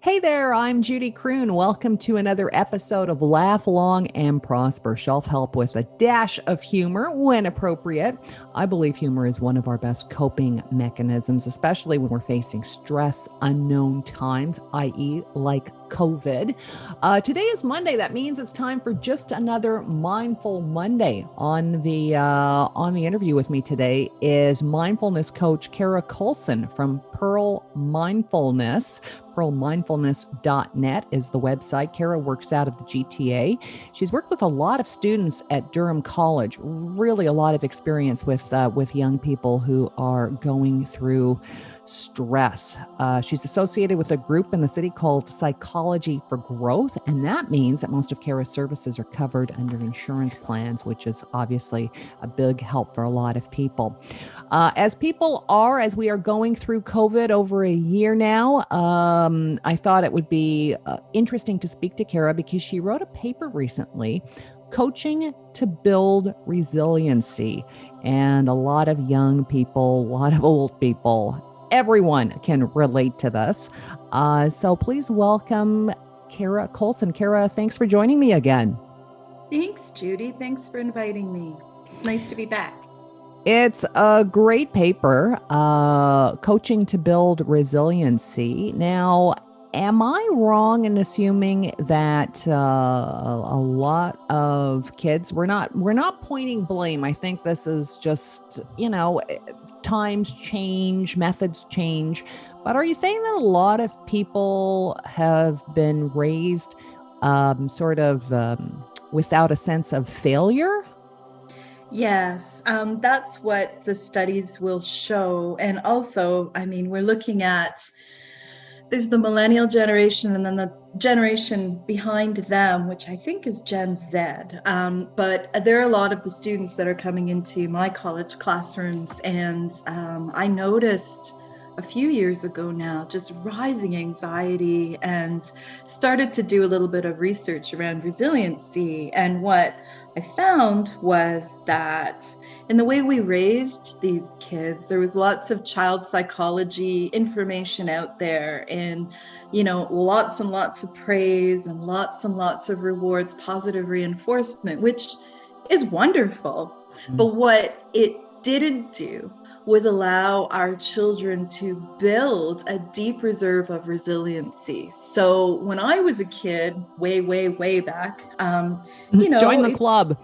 Hey there, I'm Judy Croon. Welcome to another episode of Laugh Long and Prosper, self-help with a dash of humor when appropriate. I believe humor is one of our best coping mechanisms, especially when we're facing stress, unknown times, i.e. like COVID. Today is Monday. That means it's time for just another Mindful Monday. On the interview with me today is Mindfulness Coach Cara Coulson from Pearl Mindfulness. PearlMindfulness.net is the website. Cara works out of the GTA. She's worked with a lot of students at Durham College, really a lot of experience with young people who are going through stress. She's associated with a group in the city called Psychology for Growth, and that means that most of Cara's services are covered under insurance plans, which is obviously a big help for a lot of people. As we are going through COVID over a year now, I thought it would be interesting to speak to Cara because she wrote a paper recently, Coaching to Build Resiliency. And a lot of young people, a lot of old people, everyone can relate to this. So please welcome Cara Coulson. Cara, thanks for joining me again. Thanks, Judy. Thanks for inviting me. It's nice to be back. It's a great paper, Coaching to Build Resiliency. Now, am I wrong in assuming that a lot of kids, we're not pointing blame. I think this is just, times change, methods change. But are you saying that a lot of people have been raised without a sense of failure? Yes, that's what the studies will show. And also, we're looking at, there's the millennial generation and then the generation behind them, which I think is Gen Z. But there are a lot of the students that are coming into my college classrooms. And I noticed a few years ago now, just rising anxiety, and started to do a little bit of research around resiliency. And what I found was that in the way we raised these kids, there was lots of child psychology information out there, and lots and lots of praise and lots of rewards, positive reinforcement, which is wonderful. Mm-hmm. But what it didn't do was allow our children to build a deep reserve of resiliency. So when I was a kid, way back, join the club.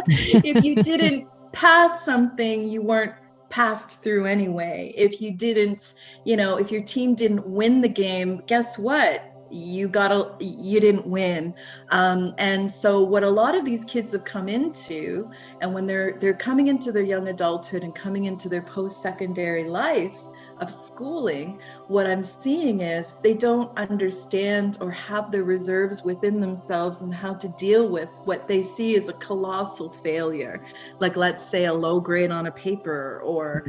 If you didn't pass something, you weren't passed through anyway. If you didn't, if your team didn't win the game, guess what? You didn't win. And so what a lot of these kids have come into, and when they're coming into their young adulthood and coming into their post-secondary life of schooling, what I'm seeing is they don't understand or have the reserves within themselves and how to deal with what they see as a colossal failure. Like, let's say a low grade on a paper, or,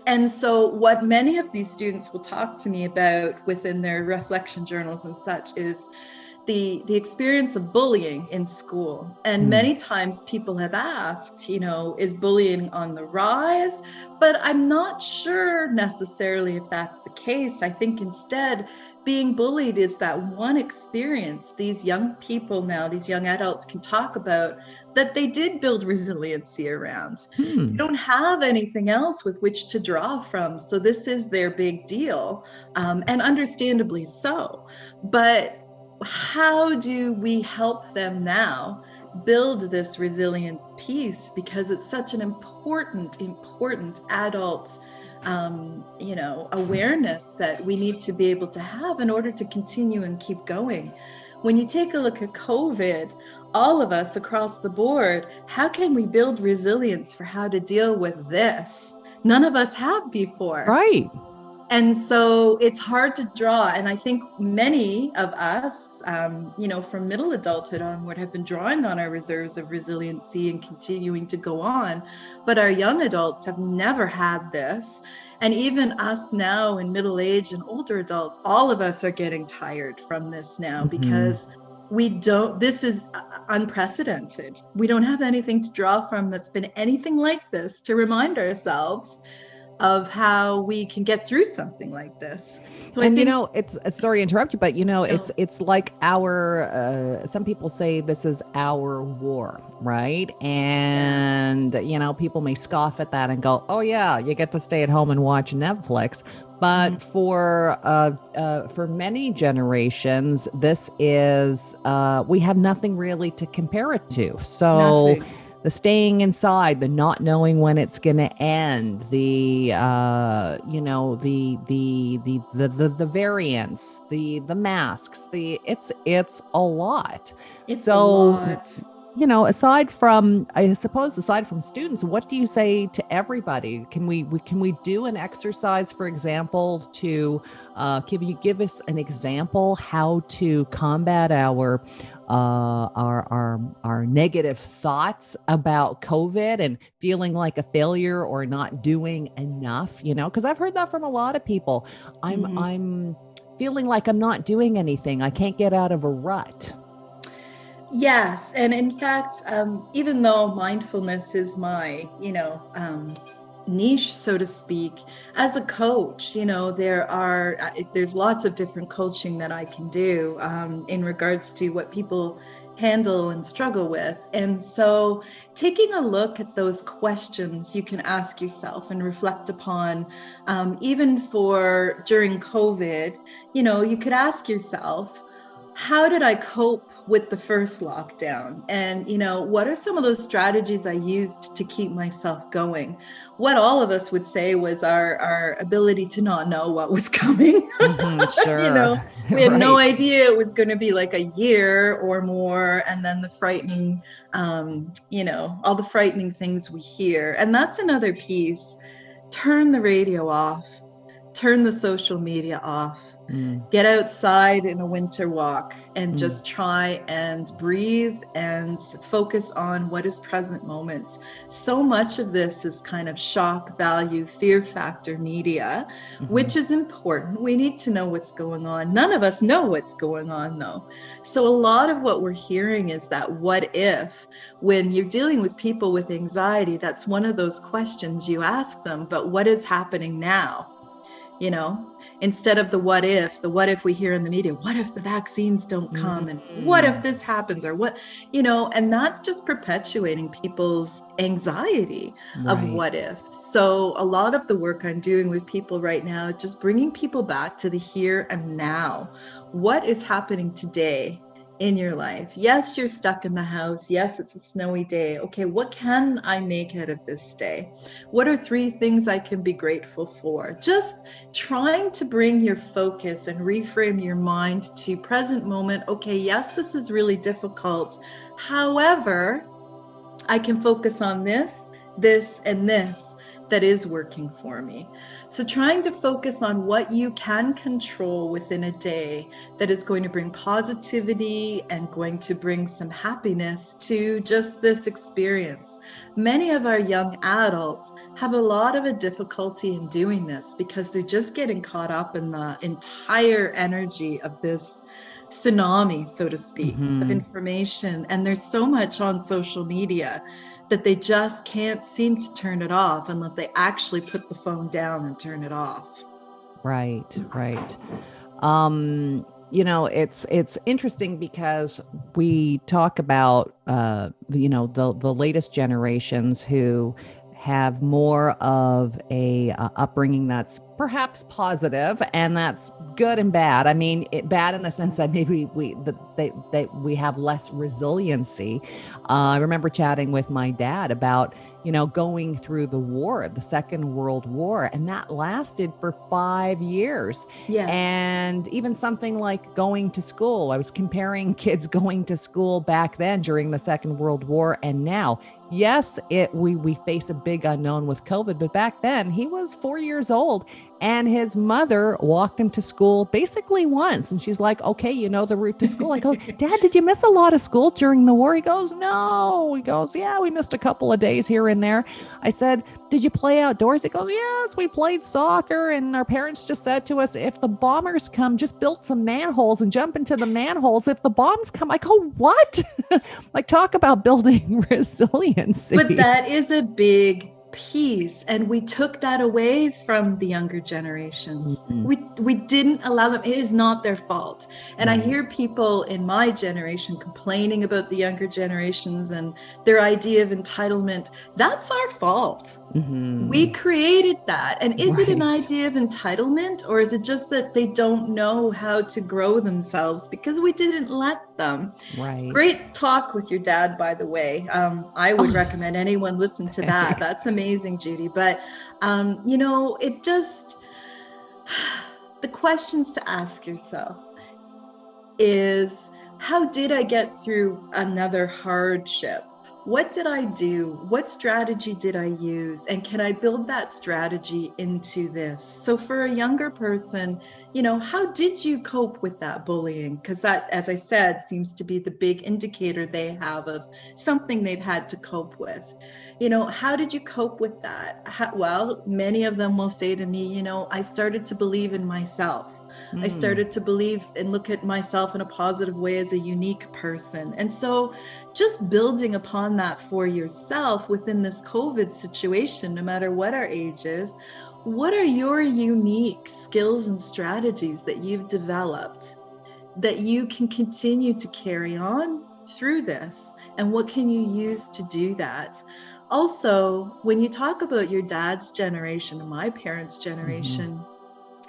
and so what many of these students will talk to me about within their reflection journals and such is the experience of bullying in school. And many times people have asked, is bullying on the rise? But I'm not sure necessarily if that's the case. I think instead, being bullied is that one experience these young people now, these young adults can talk about, that they did build resiliency around. They don't have anything else with which to draw from. So this is their big deal, and understandably so. But how do we help them now build this resilience piece? Because it's such an important adult awareness that we need to be able to have in order to continue and keep going. When you take a look at COVID, all of us across the board, how can we build resilience for how to deal with this? None of us have before. Right. And so it's hard to draw. And I think many of us, from middle adulthood onward, have been drawing on our reserves of resiliency and continuing to go on. But our young adults have never had this. And even us now in middle age and older adults, all of us are getting tired from this now, because this is unprecedented. We don't have anything to draw from that's been anything like this to remind ourselves of how we can get through something like this. So and I think, it's sorry to interrupt you, but it's like our some people say this is our war, right? And people may scoff at that and go, oh yeah, you get to stay at home and watch Netflix. But for many generations, this is we have nothing really to compare it to. So nothing. the staying inside, the not knowing when it's going to end, the the variants, the masks, it's a lot. It's a lot. Aside from students, what do you say to everybody? Can we do an exercise, for example, to give us an example how to combat our negative thoughts about COVID and feeling like a failure or not doing enough? Because I've heard that from a lot of people. I'm feeling like I'm not doing anything. I can't get out of a rut. Yes. And in fact, even though mindfulness is my, niche, so to speak, as a coach, there's lots of different coaching that I can do in regards to what people handle and struggle with. And so taking a look at those questions you can ask yourself and reflect upon, even for during COVID, you could ask yourself, how did I cope with the first lockdown? And, what are some of those strategies I used to keep myself going? What all of us would say was our ability to not know what was coming. Sure. We had no idea it was going to be like a year or more. And then the frightening, all the frightening things we hear. And that's another piece. Turn the radio off. Turn the social media off, get outside in a winter walk and just try and breathe and focus on what is present moment. So much of this is kind of shock value, fear factor media, which is important. We need to know what's going on. None of us know what's going on though. So a lot of what we're hearing is that what if, when you're dealing with people with anxiety, that's one of those questions you ask them, but what is happening now? Instead of the what if we hear in the media, what if the vaccines don't come and what if this happens or what, and that's just perpetuating people's anxiety of what if. So a lot of the work I'm doing with people right now is just bringing people back to the here and now. What is happening today in your life? Yes, you're stuck in the house. Yes, it's a snowy day. Okay, what can I make out of this day? What are 3 things I can be grateful for? Just trying to bring your focus and reframe your mind to present moment. Okay, yes, this is really difficult. However, I can focus on this, and this that is working for me. So trying to focus on what you can control within a day that is going to bring positivity and going to bring some happiness to just this experience. Many of our young adults have a lot of a difficulty in doing this because they're just getting caught up in the entire energy of this tsunami, so to speak, of information. And there's so much on social media that they just can't seem to turn it off unless they actually put the phone down and turn it off. Right. It's interesting because we talk about, the latest generations who have more of a upbringing that's perhaps positive, and that's good and bad. I mean, bad in the sense that maybe we have less resiliency. I remember chatting with my dad about, going through the Second World War, and that lasted for 5 years. Yes. And even something like going to school. I was comparing kids going to school back then during the Second World War and now. Yes, we face a big unknown with COVID, but back then he was 4 years old and his mother walked him to school basically once. And she's like, okay, you know the route to school. I go, Dad, did you miss a lot of school during the war? He goes, no. He goes, yeah, we missed a couple of days here and there. I said, did you play outdoors? He goes, yes, we played soccer. And our parents just said to us, if the bombers come, just build some manholes and jump into the manholes. If the bombs come, I go, what? Like, talk about building resiliency. But that is a big peace, and we took that away from the younger generations. Mm-hmm. We didn't allow them. It is not their fault. And I Right. hear people in my generation complaining about the younger generations and their idea of entitlement. That's our fault. We Mm-hmm. created that. And is it an Right. idea of entitlement, or is it just that they don't know how to grow themselves because we didn't let them? Right. Great talk with your dad, by the way. I would recommend anyone listen to that. Thanks. That's amazing, Judy. But, you know, it just, the questions to ask yourself is, how did I get through another hardship? What did I do? What strategy did I use? And can I build that strategy into this? So for a younger person, you know, how did you cope with that bullying? Because that, as I said, seems to be the big indicator they have of something they've had to cope with. You know, how did you cope with that? Well, many of them will say to me, you know, I started to believe in myself. I started to believe and look at myself in a positive way as a unique person. And so just building upon that for yourself within this COVID situation, no matter what our age is, what are your unique skills and strategies that you've developed that you can continue to carry on through this? And what can you use to do that? Also, when you talk about your dad's generation and my parents' generation,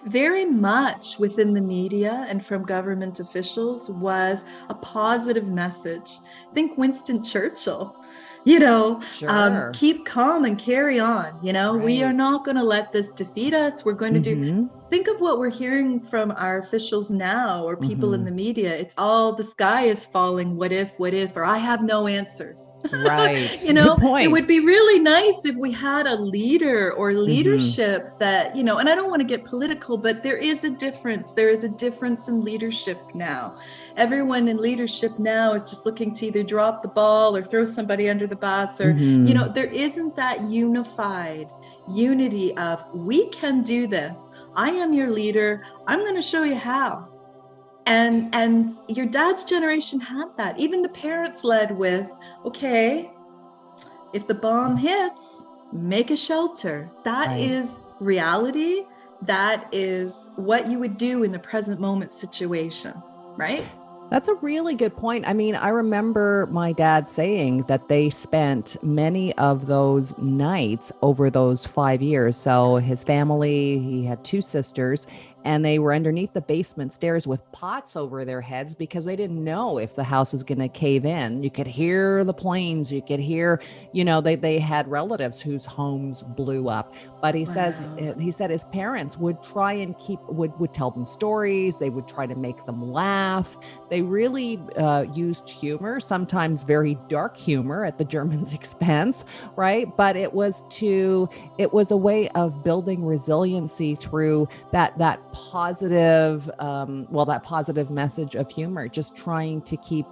very much within the media and from government officials was a positive message. Think Winston Churchill, you know, Sure. keep calm and carry on. You know, we are Right. not going to let this defeat us. We're going to do. Mm-hmm. Think of what we're hearing from our officials now or people in Mm-hmm. the media. It's all the sky is falling. What if, or I have no answers. Right. You Good know, it would point. be really nice if we had a leader or Mm-hmm. leadership that, you know, and I don't want to get political, but there is a difference. There is a difference in leadership now. Everyone in leadership now is just looking to either drop the ball or throw somebody under the bus, or, you Mm-hmm. know, there isn't that unified unity of, we can do this. I am your leader. I'm going to show you how. And your dad's generation had that. Even the parents led with, okay, if the bomb hits, make a shelter. That Right. is reality. That is what you would do in the present moment situation, right? That's a really good point. I mean, I remember my dad saying that they spent many of those nights over those 5 years. So his family, he had two sisters, and they were underneath the basement stairs with pots over their heads because they didn't know if the house was going to cave in. You could hear the planes, you could hear, you know, they had relatives whose homes blew up. But he Wow. said his parents would try and would tell them stories. They would try to make them laugh. They really used humor, sometimes very dark humor at the Germans' expense, right? But it was a way of building resiliency through that positive, that positive message of humor, just trying to keep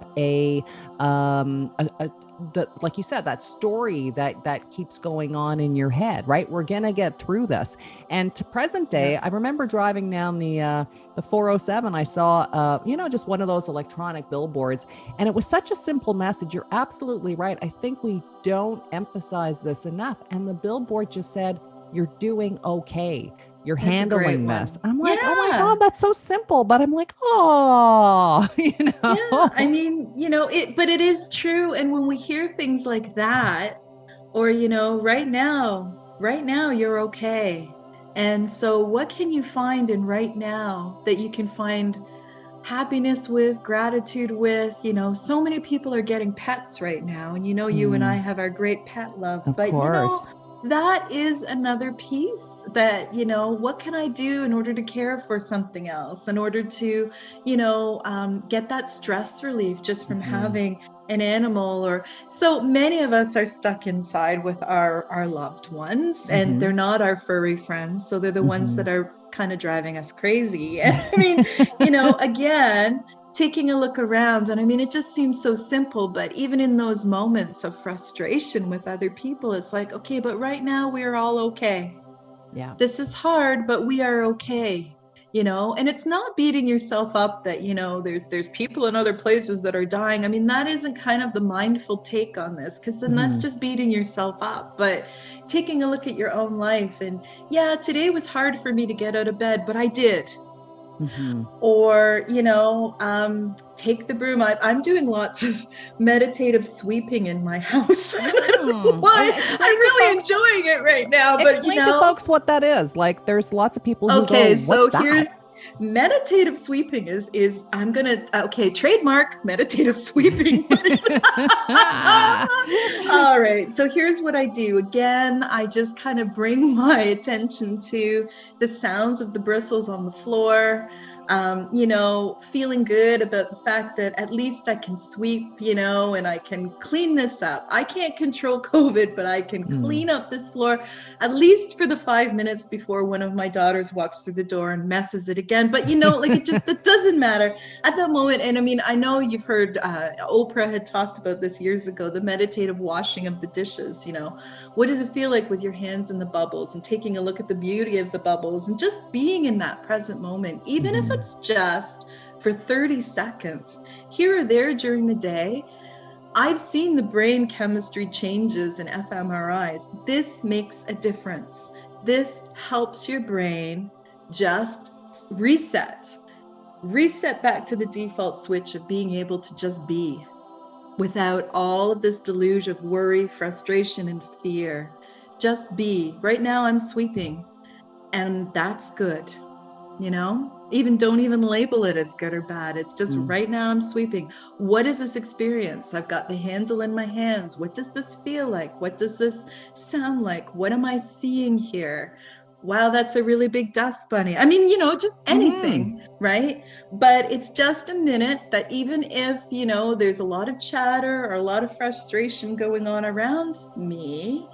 like you said, that story that keeps going on in your head, right? We're gonna get through this. And to present day, Yeah. I remember driving down the 407. I saw, just one of those electronic billboards, and it was such a simple message. You're absolutely right. I think we don't emphasize this enough. And the billboard just said, "You're doing okay. You're That's a great handling this." one. I'm like, oh my Yeah. God, that's so simple. But I'm like, oh, Yeah. I mean, you know, but it is true. And when we hear things like that, or, you know, right now, you're okay. And so what can you find in right now that you can find happiness with, gratitude with? You know, so many people are getting pets right now. And, you know, you and I Mm, have our great pet love, of but, you know, course. that is another piece that, you know, what can I do in order to care for something else, in order to, you know, get that stress relief just from Mhm. having an animal? Or so many of us are stuck inside with our loved ones, and Mhm. they're not our furry friends. So they're the ones Mhm. that are kind of driving us crazy. I mean, you know, again, taking a look around, and I mean, it just seems so simple, but even in those moments of frustration with other people, it's like, okay, but right now we're all okay. Yeah. This is hard, but we are okay. and it's not beating yourself up that, there's people in other places that are dying. I mean, that isn't kind of the mindful take on this, because then that's just beating yourself up. But taking a look at your own life and, yeah, today was hard for me to get out of bed, but I did. Or, take the broom. I'm doing lots of meditative sweeping in my house. I don't know why. I'm really enjoying it right now. But explain to folks what that is. Like, there's lots of people who okay, go, what's that? Here's meditative sweeping is I'm gonna trademark meditative sweeping. All right, so here's what I do. Again, I just kind of bring my attention to the sounds of the bristles on the floor, feeling good about the fact that at least I can sweep, and I can clean this up. I can't control COVID, but I can clean up this floor at least for the 5 minutes before one of my daughters walks through the door and messes it again. But it doesn't matter at that moment. And I mean, I know you've heard Oprah had talked about this years ago, the meditative washing of the dishes. What does it feel like with your hands in the bubbles and taking a look at the beauty of the bubbles and just being in that present moment, even if it's just for 30 seconds here or there during the day. I've seen the brain chemistry changes in fMRIs. This makes a difference. This helps your brain just reset back to the default switch of being able to just be without all of this deluge of worry, frustration, and fear. Just be. Right now I'm sweeping, and that's good. Don't even label it as good or bad. It's just right now I'm sweeping. What is this experience? I've got the handle in my hands. What does this feel like? What does this sound like? What am I seeing here? Wow, that's a really big dust bunny. I mean, just anything, right? But it's just a minute that even if, there's a lot of chatter or a lot of frustration going on around me,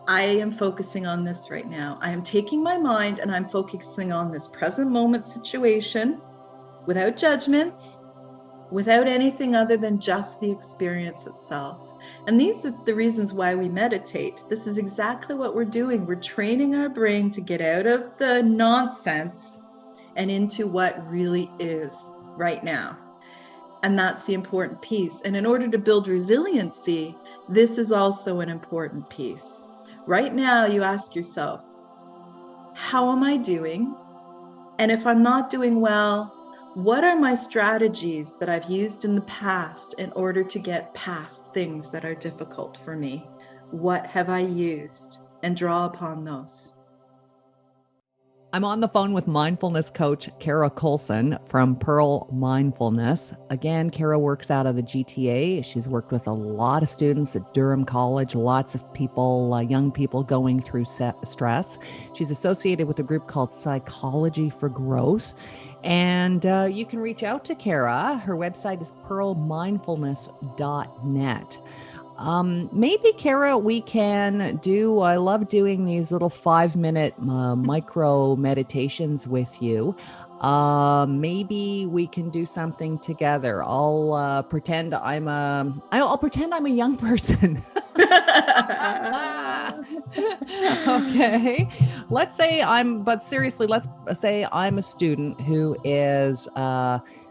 I am focusing on this right now. I am taking my mind and I'm focusing on this present moment situation without judgments, without anything other than just the experience itself. And these are the reasons why we meditate. This is exactly what we're doing. We're training our brain to get out of the nonsense and into what really is right now. And that's the important piece. And in order to build resiliency, this is also an important piece. Right now, you ask yourself, how am I doing? And if I'm not doing well, what are my strategies that I've used in the past in order to get past things that are difficult for me? What have I used? And draw upon those. I'm on the phone with mindfulness coach Cara Coulson from Pearl Mindfulness. Again, Cara works out of the GTA. She's worked with a lot of students at Durham College, lots of people, young people going through stress. She's associated with a group called Psychology for Growth. And you can reach out to Cara. Her website is pearlmindfulness.net. Maybe, Cara, we can I love doing these little 5-minute micro meditations with you. Maybe we can do something together. I'll pretend I'm a young person. Okay. Let's say I'm a student who is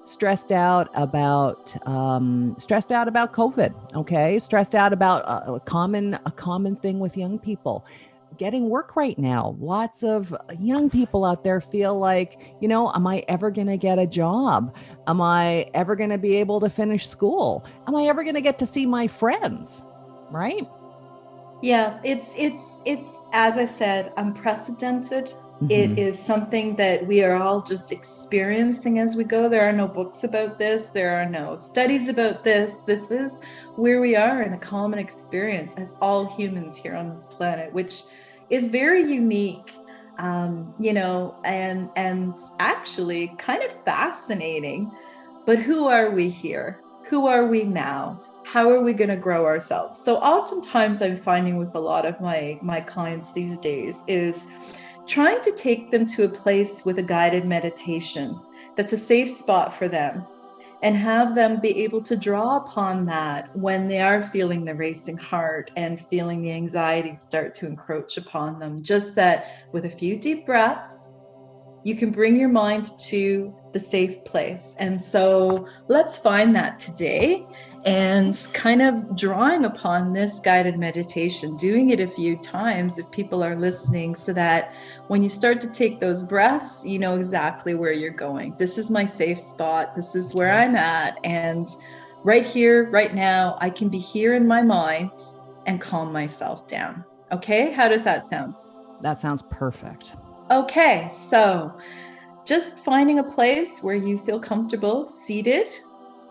stressed out about COVID. Okay. Stressed out about a common thing with young people getting work right now. Lots of young people out there feel like, am I ever going to get a job? Am I ever going to be able to finish school? Am I ever going to get to see my friends? Right? Yeah, it's as I said, unprecedented. It is something that we are all just experiencing as we go. There are no books about this. There are no studies about this. This is where we are in a common experience as all humans here on this planet, which is very unique, and actually kind of fascinating. But who are we here? Who are we now? How are we going to grow ourselves? So oftentimes I'm finding with a lot of my clients these days is trying to take them to a place with a guided meditation that's a safe spot for them, and have them be able to draw upon that when they are feeling the racing heart and feeling the anxiety start to encroach upon them. Just that with a few deep breaths you can bring your mind to the safe place. And so let's find that today, and kind of drawing upon this guided meditation, doing it a few times if people are listening, so that when you start to take those breaths, you know exactly where you're going. This is my safe spot. This is where I'm at. And right here, right now, I can be here in my mind and calm myself down. Okay, how does that sound? That sounds perfect. Okay, so just finding a place where you feel comfortable, seated.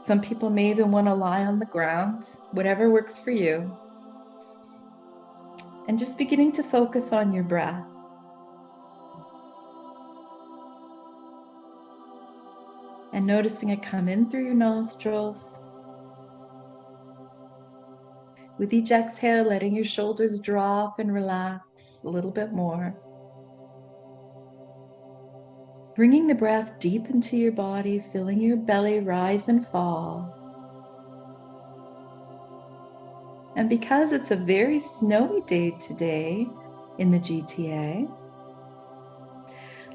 Some people may even want to lie on the ground, whatever works for you. And just beginning to focus on your breath. And noticing it come in through your nostrils. With each exhale, letting your shoulders drop and relax a little bit more. Bringing the breath deep into your body, feeling your belly rise and fall. And because it's a very snowy day today in the GTA,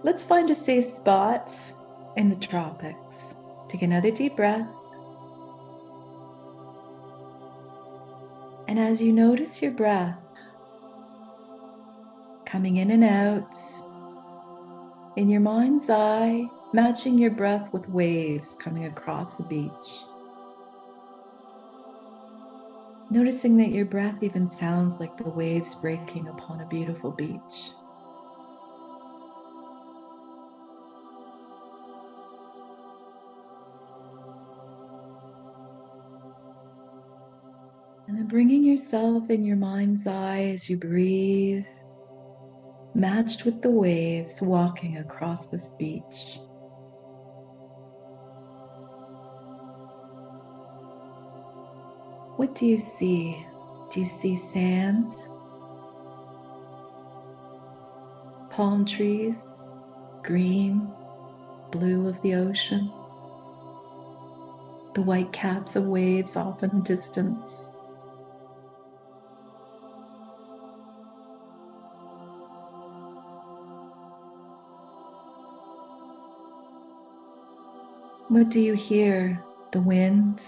let's find a safe spot in the tropics. Take another deep breath. And as you notice your breath coming in and out, in your mind's eye, matching your breath with waves coming across the beach. Noticing that your breath even sounds like the waves breaking upon a beautiful beach. And then bringing yourself in your mind's eye as you breathe, matched with the waves walking across this beach. What do you see? Do you see sand? Palm trees? Green? Blue of the ocean? The white caps of waves off in the distance? What do you hear? The wind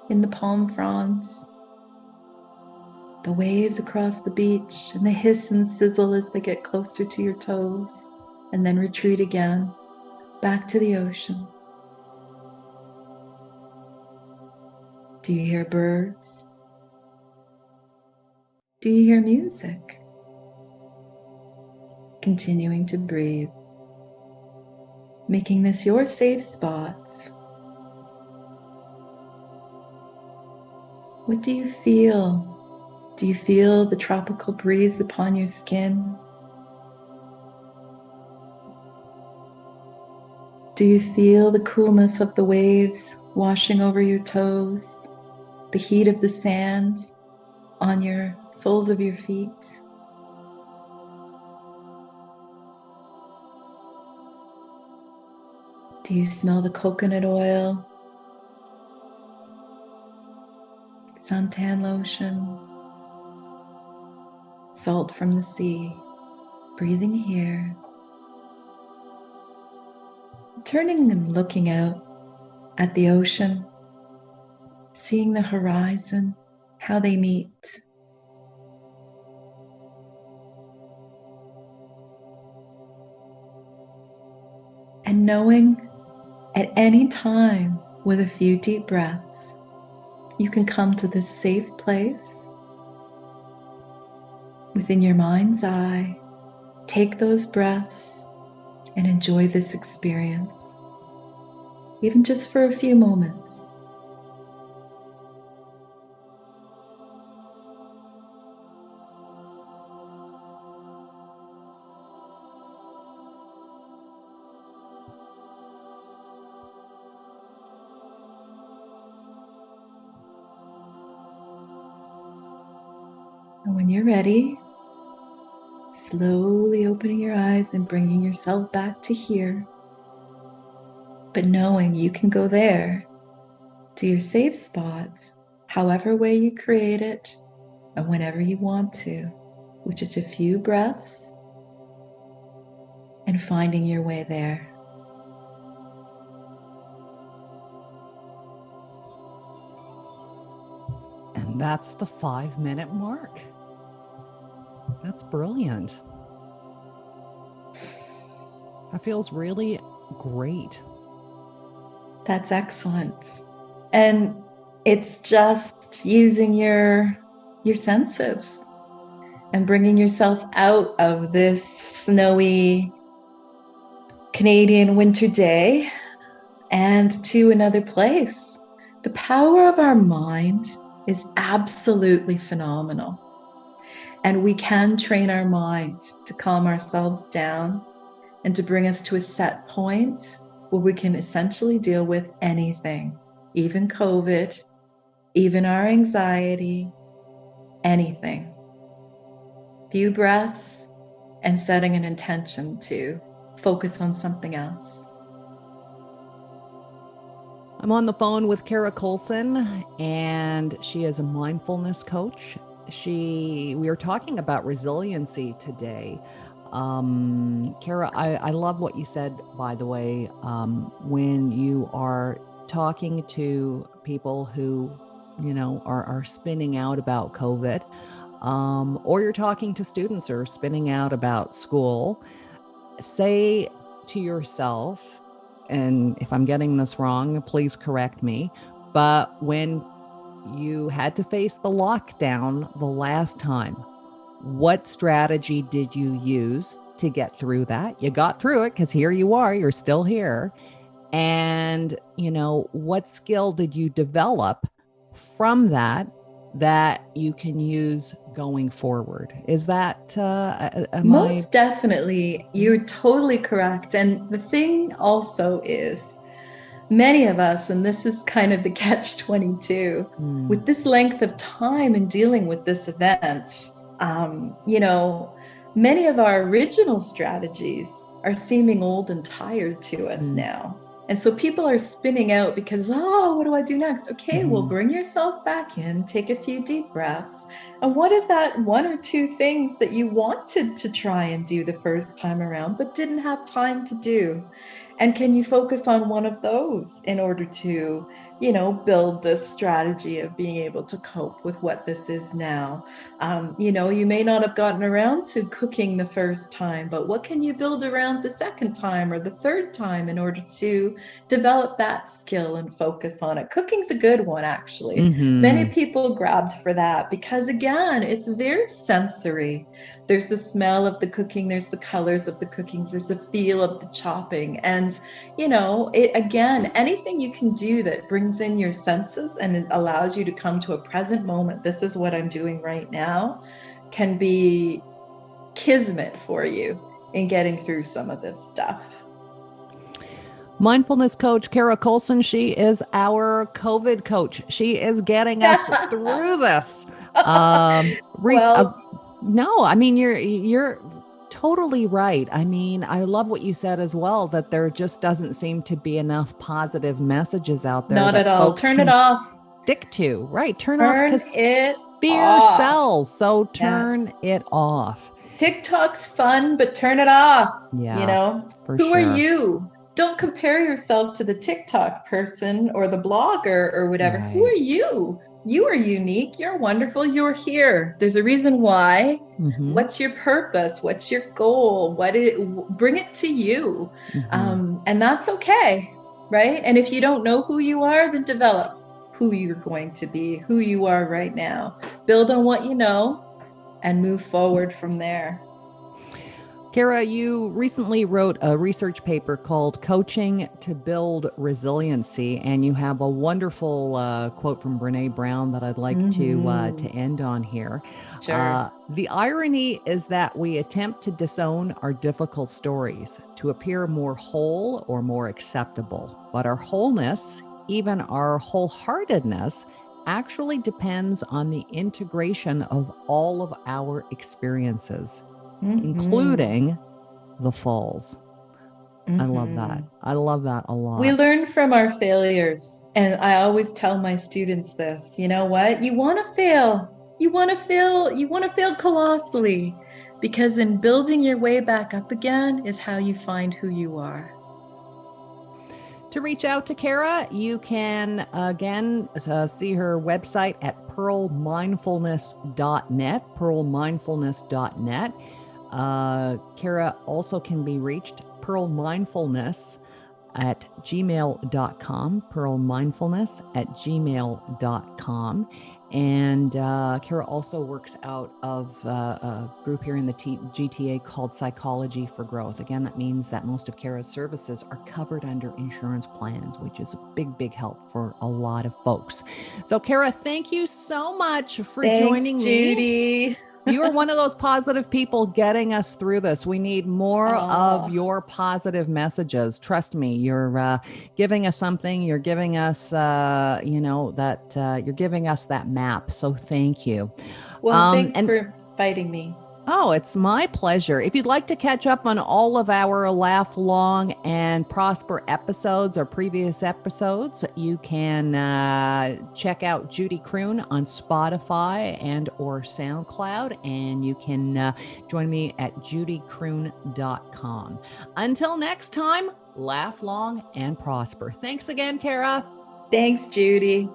in the palm fronds, the waves across the beach, and the hiss and sizzle as they get closer to your toes and then retreat again back to the ocean. Do you hear birds? Do you hear music? Continuing to breathe, making this your safe spot. What do you feel? Do you feel the tropical breeze upon your skin? Do you feel the coolness of the waves washing over your toes, the heat of the sand on your soles of your feet? Do you smell the coconut oil, suntan lotion, salt from the sea? Breathing here, turning and looking out at the ocean, seeing the horizon, how they meet. And knowing at any time, with a few deep breaths, you can come to this safe place within your mind's eye. Take those breaths and enjoy this experience, even just for a few moments. And when you're ready, slowly opening your eyes and bringing yourself back to here, but knowing you can go there to your safe spot, however way you create it, and whenever you want to, with just a few breaths and finding your way there. And that's the 5-minute mark. That's brilliant. That feels really great. That's excellent. And it's just using your senses and bringing yourself out of this snowy Canadian winter day and to another place. The power of our mind is absolutely phenomenal. And we can train our mind to calm ourselves down and to bring us to a set point where we can essentially deal with anything, even COVID, even our anxiety, anything. Few breaths and setting an intention to focus on something else. I'm on the phone with Cara Coulson, and she is a mindfulness coach. We are talking about resiliency today. Cara, I love what you said, by the way, when you are talking to people who, are spinning out about COVID, or you're talking to students who are spinning out about school, say to yourself, and if I'm getting this wrong, please correct me, but when you had to face the lockdown the last time, what strategy did you use to get through that? You got through it because here you are, you're still here. And, what skill did you develop from that you can use going forward? Is that most definitely? You're totally correct. And the thing also is, many of us, and this is kind of the catch-22, with this length of time in dealing with this event, many of our original strategies are seeming old and tired to us now. And so people are spinning out because, what do I do next? Okay, well, bring yourself back in, take a few deep breaths. And what is that one or two things that you wanted to try and do the first time around, but didn't have time to do? And can you focus on one of those in order to, build this strategy of being able to cope with what this is now? You may not have gotten around to cooking the first time, but what can you build around the second time or the third time in order to develop that skill and focus on it? Cooking's a good one, actually. Many people grabbed for that because, again, it's very sensory. There's the smell of the cooking, there's the colors of the cookings, there's the feel of the chopping. And, again, anything you can do that brings in your senses and it allows you to come to a present moment, this is what I'm doing right now, can be kismet for you in getting through some of this stuff. Mindfulness Coach Cara Coulson, she is our COVID coach. She is getting us through this. No, I mean, you're totally right. I mean, I love what you said as well, that there just doesn't seem to be enough positive messages out there. Not at all. Turn it off. Stick to, right? Turn off because it fear sells. So turn it off. TikTok's fun, but turn it off. Yeah, who are you? Don't compare yourself to the TikTok person or the blogger or whatever. Right. Who are you? You are unique. You're wonderful. You're here. There's a reason why. What's your purpose? What's your goal? Bring it to you. And that's okay. Right. And if you don't know who you are, then develop who you're going to be, who you are right now. Build on what you know and move forward from there. Cara, you recently wrote a research paper called Coaching to Build Resiliency, and you have a wonderful quote from Brene Brown that I'd like to end on here. Sure. The irony is that we attempt to disown our difficult stories to appear more whole or more acceptable, but our wholeness, even our wholeheartedness, actually depends on the integration of all of our experiences. Including the falls. I love that. I love that a lot. We learn from our failures. And I always tell my students this, you know what? You want to fail. You want to fail colossally. because in building your way back up again is how you find who you are. To reach out to Cara, you can, again, see her website at pearlmindfulness.net, pearlmindfulness.net. Cara also can be reached, pearlmindfulness at gmail.com, pearlmindfulness@gmail.com. And Cara also works out of a group here in the GTA called Psychology for Growth. Again, that means that most of Cara's services are covered under insurance plans, which is a big, big help for a lot of folks. So, Cara, thank you so much for joining me. Judy. You are one of those positive people getting us through this. We need more of your positive messages. Trust me, you're giving us something. You're giving us, you're giving us that map. So thank you. Well, thanks for inviting me. Oh, it's my pleasure. If you'd like to catch up on all of our Laugh Long and Prosper episodes or previous episodes, you can check out Judy Croon on Spotify and or SoundCloud, and you can join me at judycroon.com. Until next time, laugh long and prosper. Thanks again, Cara. Thanks, Judy.